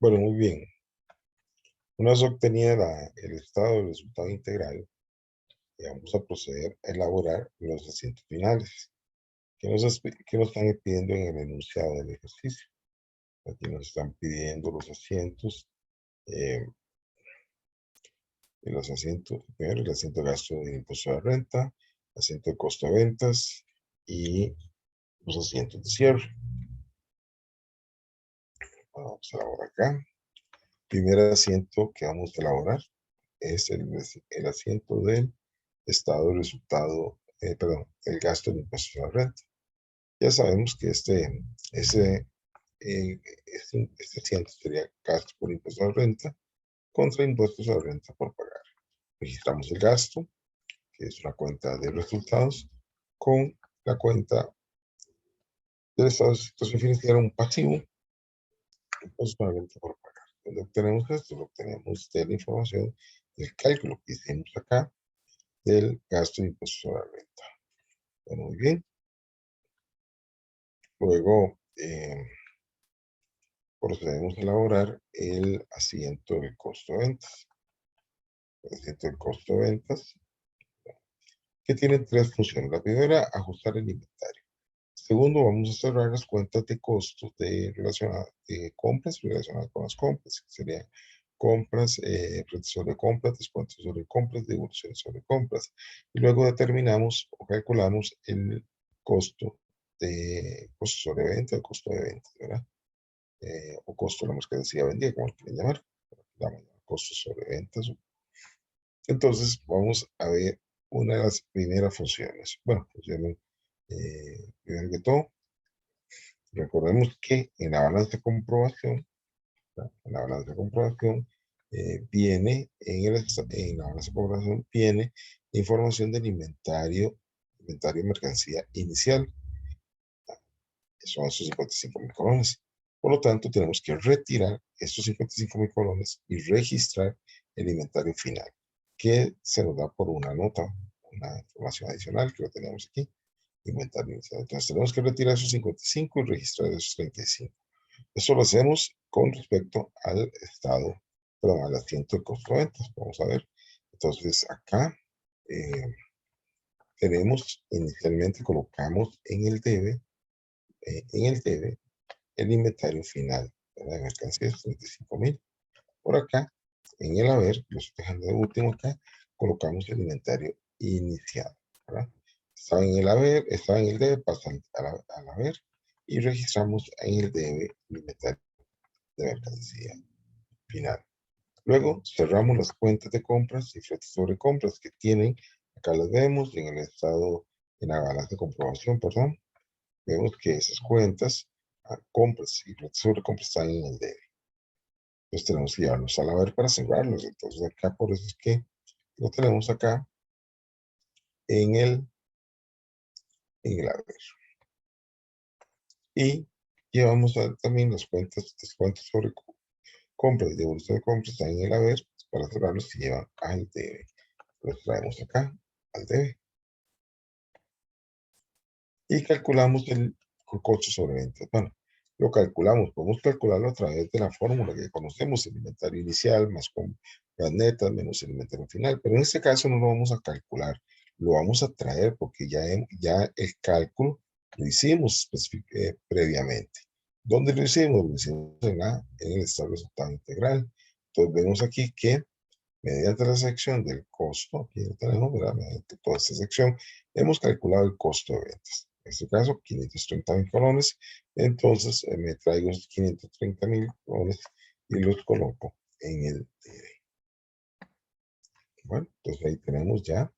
Bueno, muy bien. Una vez obtenida el estado del resultado integral, vamos a proceder a elaborar los asientos finales. ¿Qué nos están pidiendo en el enunciado del ejercicio? Aquí nos están pidiendo los asientos, eh, primero el asiento de gasto de impuesto de renta, asiento de costo de ventas y los asientos de cierre. Vamos a elaborar acá. Primer asiento que vamos a elaborar es el asiento del estado de resultado, el gasto de impuesto de la renta. Ya sabemos que este asiento sería gasto por impuesto a la renta contra impuestos a la renta por pagar. Registramos el gasto, que es una cuenta de resultados, con la cuenta del estado de situación financiera, un pasivo, impuesto a la renta por pagar. Cuando obtenemos esto, lo obtenemos de la información del cálculo que hicimos acá del gasto de impuestos a la renta. Bueno, muy bien. Luego procedemos a elaborar el asiento del costo de ventas. El asiento del costo de ventas, que tiene tres funciones. La primera, ajustar el inventario. Segundo, vamos a cerrar las cuentas de costos de compras relacionadas con las compras, que serían compras, frente sobre compras, descuentos sobre compras, devoluciones sobre compras. Y luego determinamos o calculamos el costo sobre venta, el costo de venta, ¿verdad? O costo de la mercancía vendida, como lo quieren llamar. Costo sobre ventas. Entonces, vamos a ver una de las primeras funciones. Bueno, funciones, primero que todo, recordemos que en la balanza de comprobación, ¿verdad? En la balanza de comprobación viene, en la balanza de comprobación viene información del inventario de mercancía inicial. Son esos 55,000 colones. Por lo tanto, tenemos que retirar estos 55,000 colones y registrar el inventario final, que se nos da por una nota, una información adicional que lo tenemos aquí, inventario inicial. Entonces, tenemos que retirar esos 55 y registrar esos 35. Eso lo hacemos con respecto al estado, perdón, al asiento de costo de ventas. Vamos a ver. Entonces, acá inicialmente colocamos en el debe el inventario final de la mercancía es 35,000. Por acá, en el haber, lo estoy dejando de último acá, colocamos el inventario inicial, ¿verdad? Estaba en el haber, estaba en el debe, pasa al haber y registramos en el debe el inventario de mercancía final. Luego cerramos las cuentas de compras y fletes sobre compras que tienen, acá las vemos en el estado, en la balanza de comprobación, perdón. Vemos que esas cuentas, compras y fletes sobre compras están en el debe. Entonces tenemos que llevarlos al haber para cerrarlos. Entonces acá por eso es que lo tenemos acá en el haber. Y llevamos también las cuentas, descuentos sobre compras y devolución de compras están en el haber. Para cerrarlos se llevan al debe. Los traemos acá al debe. Y calculamos el costo sobre ventas. Bueno, lo calculamos, podemos calcularlo a través de la fórmula que conocemos, el inventario inicial más compras netas menos el inventario final, pero en este caso no lo vamos a calcular, lo vamos a traer porque ya el cálculo lo hicimos previamente. ¿Dónde lo hicimos? Lo hicimos en el estado de resultado integral. Entonces vemos aquí que mediante la sección del costo, aquí lo tenemos, ¿verdad? Mediante toda esta sección, hemos calculado el costo de ventas. En este caso, 530,000 colones. Entonces, me traigo esos 530,000 colones y los coloco en el debe. Bueno, entonces ahí tenemos ya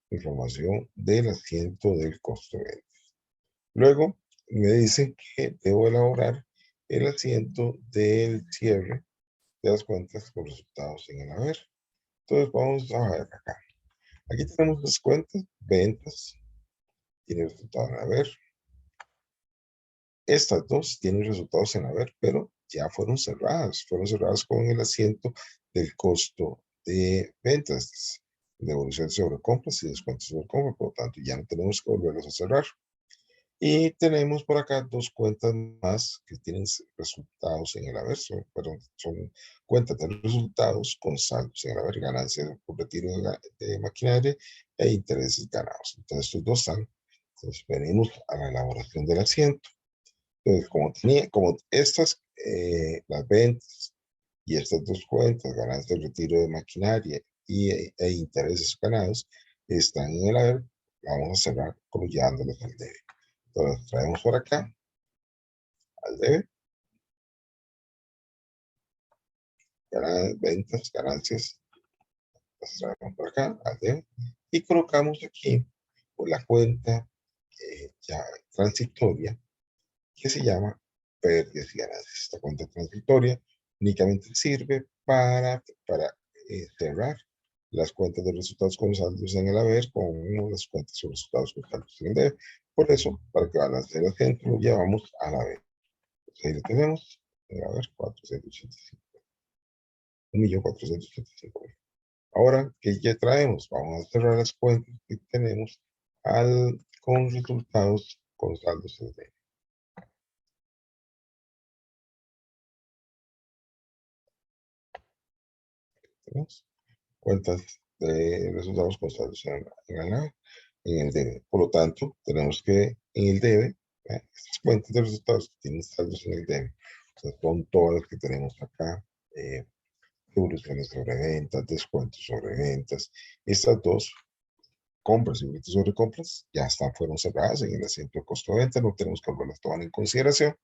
información del asiento del costo de ventas. Luego, me dicen que debo elaborar el asiento del cierre de las cuentas con resultados en el haber. Entonces vamos a ver acá. Aquí tenemos las cuentas, ventas, tiene resultados en haber. Estas dos tienen resultados en haber, pero ya fueron cerradas con el asiento del costo de ventas, devolución sobre compras y descuentos sobre compras, por lo tanto ya no tenemos que volverlos a cerrar. Y tenemos por acá dos cuentas más que tienen resultados en el haber, son cuentas de resultados con saldos en el haber, ganancias por retiro de maquinaria e intereses ganados. Entonces, estos dos están. Entonces, venimos a la elaboración del asiento. Entonces, como estas, las ventas y estas dos cuentas, ganancias del retiro de maquinaria e intereses ganados, están en el haber, vamos a cerrar colocándolos al debe. Entonces, traemos por acá al debe, ventas, ganancias, las traemos por acá al debe y colocamos aquí por la cuenta ya transitoria que se llama pérdidas y ganancias. Esta cuenta transitoria únicamente sirve para cerrar las cuentas de resultados con saldos en el haber con las cuentas de resultados con saldos en el debe. Por eso, para que balance el asiento, lo llevamos al haber. Ahí lo tenemos, a ver, 485, 1.485.000. Ahora, ¿qué ya traemos? Vamos a cerrar las cuentas que tenemos con resultados con saldos en debe. Tenemos cuentas de resultados con saldos en el debe. Por lo tanto, tenemos que en el debe, estas cuentas de resultados que tienen saldos en el debe, o sea, son todas las que tenemos acá, devoluciones sobre ventas, descuentos sobre ventas. Estas dos, compras y ventas sobre compras, ya fueron cerradas en el asiento de costo de venta, no tenemos que volverlas a tomar en consideración,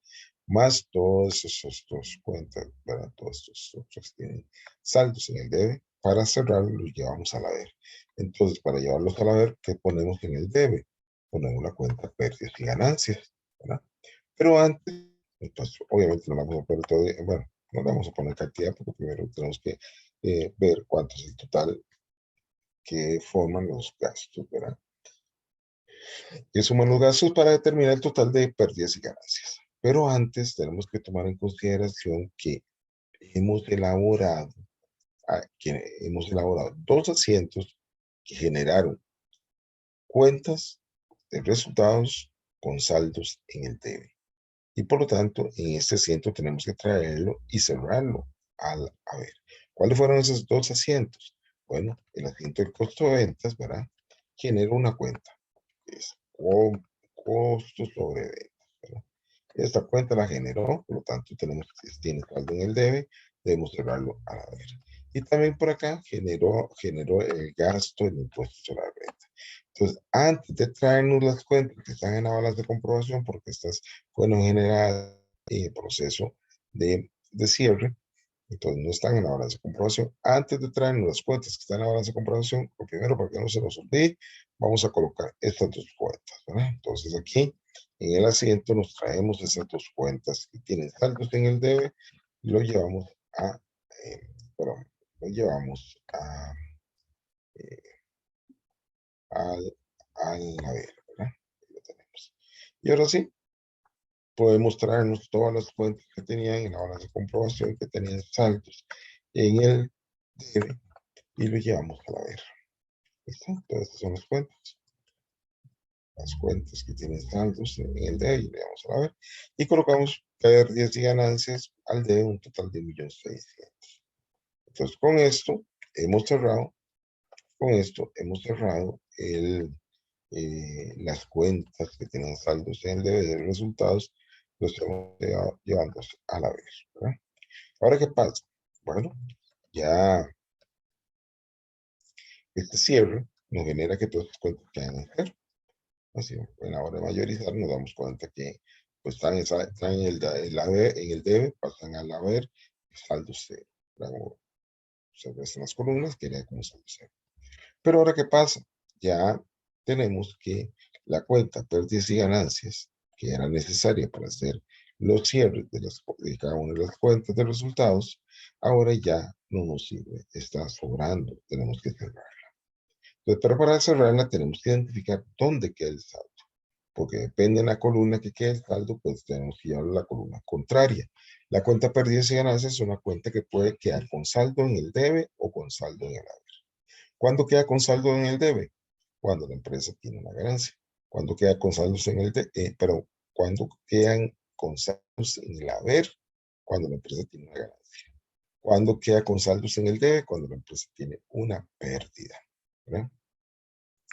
más todos estos dos cuentas, ¿verdad? Todos estos otros tienen saldos en el debe. Para cerrarlo, los llevamos al haber. Entonces, para llevarlos al haber, ¿qué ponemos en el debe? Ponemos la cuenta pérdidas y ganancias, ¿verdad? Pero antes, entonces, obviamente no vamos a poner todo, bueno, no vamos a poner cantidad porque primero tenemos que ver cuánto es el total que forman los gastos, ¿verdad? Que suman los gastos para determinar el total de pérdidas y ganancias. Pero antes tenemos que tomar en consideración que hemos elaborado, dos asientos que generaron cuentas de resultados con saldos en el debe. Y por lo tanto, en este asiento tenemos que traerlo y cerrarlo al haber. ¿Cuáles fueron esos dos asientos? Bueno, el asiento del costo de ventas, ¿verdad? Genera una cuenta, que es costos sobre ventas, ¿verdad? Esta cuenta la generó, por lo tanto, si tiene saldo en el debe, debemos cerrarlo al haber. Y también por acá generó el gasto del impuesto sobre la venta. Entonces, antes de traernos las cuentas que están en la balanza de comprobación, porque estas fueron generadas en el proceso de cierre, entonces no están en la balanza de comprobación. Antes de traernos las cuentas que están en la balanza de comprobación, lo primero, para que no se nos olvide, vamos a colocar estas dos cuentas, ¿verdad? Entonces aquí, en el asiento, nos traemos esas dos cuentas que tienen saldos en el debe y lo llevamos a, perdón, lo llevamos eh, al haber, ¿verdad? Ahí lo tenemos. Y ahora sí, podemos traernos todas las cuentas que tenían en la balanza de comprobación, que tenían saldos en el debe, y lo llevamos al haber. ¿Listo? Todas estas son las cuentas que tienen saldos en el debe, y le damos al haber. Y colocamos pérdidas y ganancias al debe, un total de 1.600.000. Entonces, con esto hemos cerrado las cuentas que tienen saldos en el debe de resultados, los estamos llevando a la vez, ¿verdad? Ahora, ¿qué pasa? Bueno, ya este cierre nos genera que todas las cuentas quedan en cero. Así, en la hora de mayorizar nos damos cuenta que pues están en el debe, pasan al haber, saldo cero. Luego se restan las columnas, queda como saldo cero. Pero ahora, ¿qué pasa? Ya tenemos que la cuenta pérdidas y ganancias, que era necesaria para hacer los cierres de cada una de las cuentas de resultados, ahora ya no nos sirve, está sobrando, tenemos que cerrarla. Entonces, pero para cerrarla tenemos que identificar dónde queda el saldo, porque depende de la columna que quede el saldo, pues tenemos que llevarlo a la columna contraria. La cuenta pérdidas y ganancias es una cuenta que puede quedar con saldo en el debe o con saldo en el haber. ¿Cuándo queda con saldo en el debe? Cuando la empresa tiene una ganancia. cuando queda con saldos en el pero cuando quedan con saldos en el haber, cuando la empresa tiene una ganancia. Cuando queda con saldos en el debe, cuando la empresa tiene una pérdida, ¿verdad?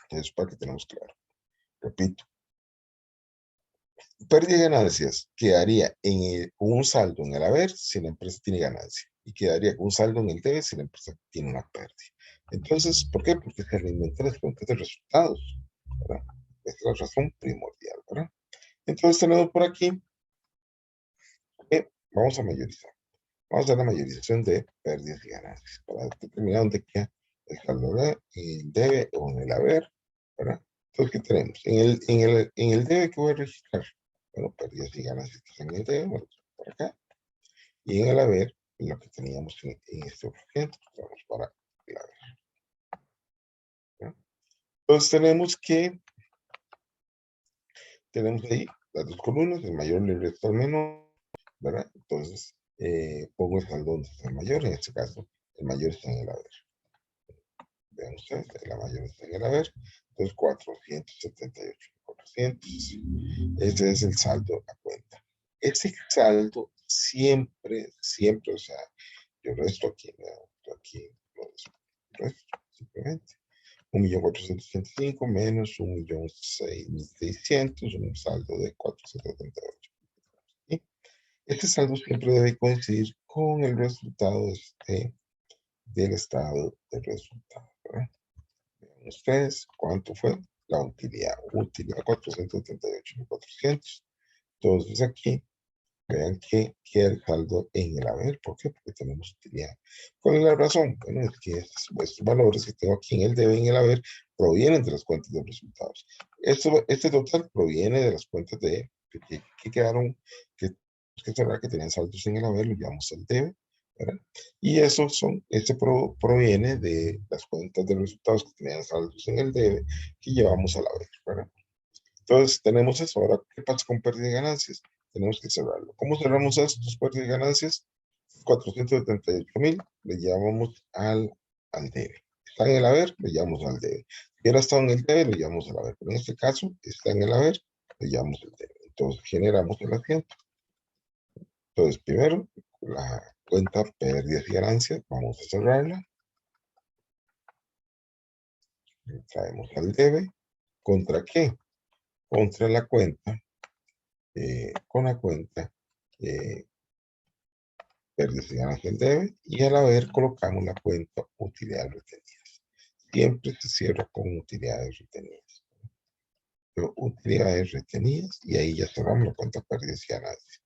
Entonces, para que tengamos claro. Repito, pérdida de ganancias quedaría con un saldo en el haber si la empresa tiene ganancia y quedaría con un saldo en el debe si la empresa tiene una pérdida. Entonces, ¿por qué? Porque se reinventan las cuentas de resultados, ¿verdad? Esa es la razón primordial, ¿verdad? Entonces tenemos por aquí que vamos a mayorizar. Vamos a dar la mayorización de pérdidas y ganancias para determinar dónde queda el saldo en el debe o en el haber, ¿verdad? Entonces, ¿qué tenemos? En el debe, ¿qué voy a registrar? Bueno, pérdidas y ganancias que están en el debe, vamos por acá. Y en el haber, lo que teníamos en este objeto, vamos para el haber, ¿verdad? Entonces, tenemos ahí las dos columnas, el mayor le resta al menor, ¿verdad? Entonces, pongo el saldo donde está el mayor, en este caso, el mayor está en el haber. Vean ustedes, la mayor está en el haber, entonces 478.400. Este es el saldo a cuenta. Ese saldo siempre, o sea, yo resto aquí, lo resto, simplemente. 1.485.000 menos 1.600.000, un saldo de 478. ¿Sí? Este saldo siempre debe coincidir con el resultado del estado de resultado, ¿verdad? Vean ustedes cuánto fue la utilidad. Utilidad 478.400. Entonces aquí, vean que queda el saldo en el haber. ¿Por qué? Porque tenemos utilidad. ¿Cuál es la razón? Bueno, es que estos valores que tengo aquí en el debe y en el haber provienen de las cuentas de resultados. Este total proviene de las cuentas que quedaron, que cerrar, que tenían saldos en el haber, lo llamamos el debe, ¿verdad? Y proviene de las cuentas de resultados que tenían saldos en el debe que llevamos al haber, ¿verdad? Entonces tenemos eso. Ahora, ¿qué pasa con pérdida y ganancias? Tenemos que cerrarlo. ¿Cómo cerramos estos pérdidas y ganancias? 478.000 le llevamos al debe. Está en el haber, le llevamos al debe. Si hubiera estado en el debe, le llevamos al haber. Pero en este caso, está en el haber, le llevamos al debe. Entonces generamos el asiento. Entonces, primero, la cuenta pérdidas y ganancias, vamos a cerrarla. Le traemos al debe. ¿Contra qué? Contra la cuenta, con la cuenta pérdidas y ganancias debe, y al haber colocamos la cuenta utilidades retenidas. Siempre se cierra con utilidades retenidas. Pero utilidades retenidas, y ahí ya cerramos la cuenta pérdidas y ganancias.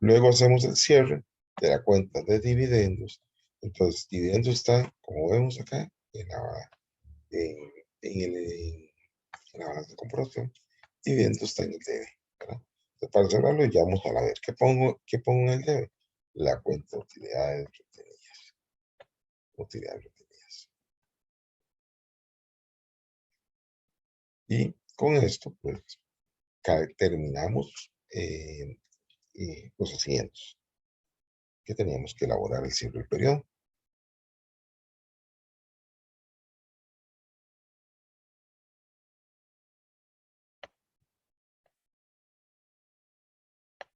Luego hacemos el cierre de la cuenta de dividendos. Entonces, dividendos está, como vemos acá, en la balanza de comprobación. Dividendos está en el debe, ¿verdad? Entonces, para cerrarlo, ya vamos a ver qué pongo en el debe. La cuenta utilidades retenidas. Utilidades retenidas. Y con esto, pues, terminamos los asientos que teníamos que elaborar el cierre del periodo.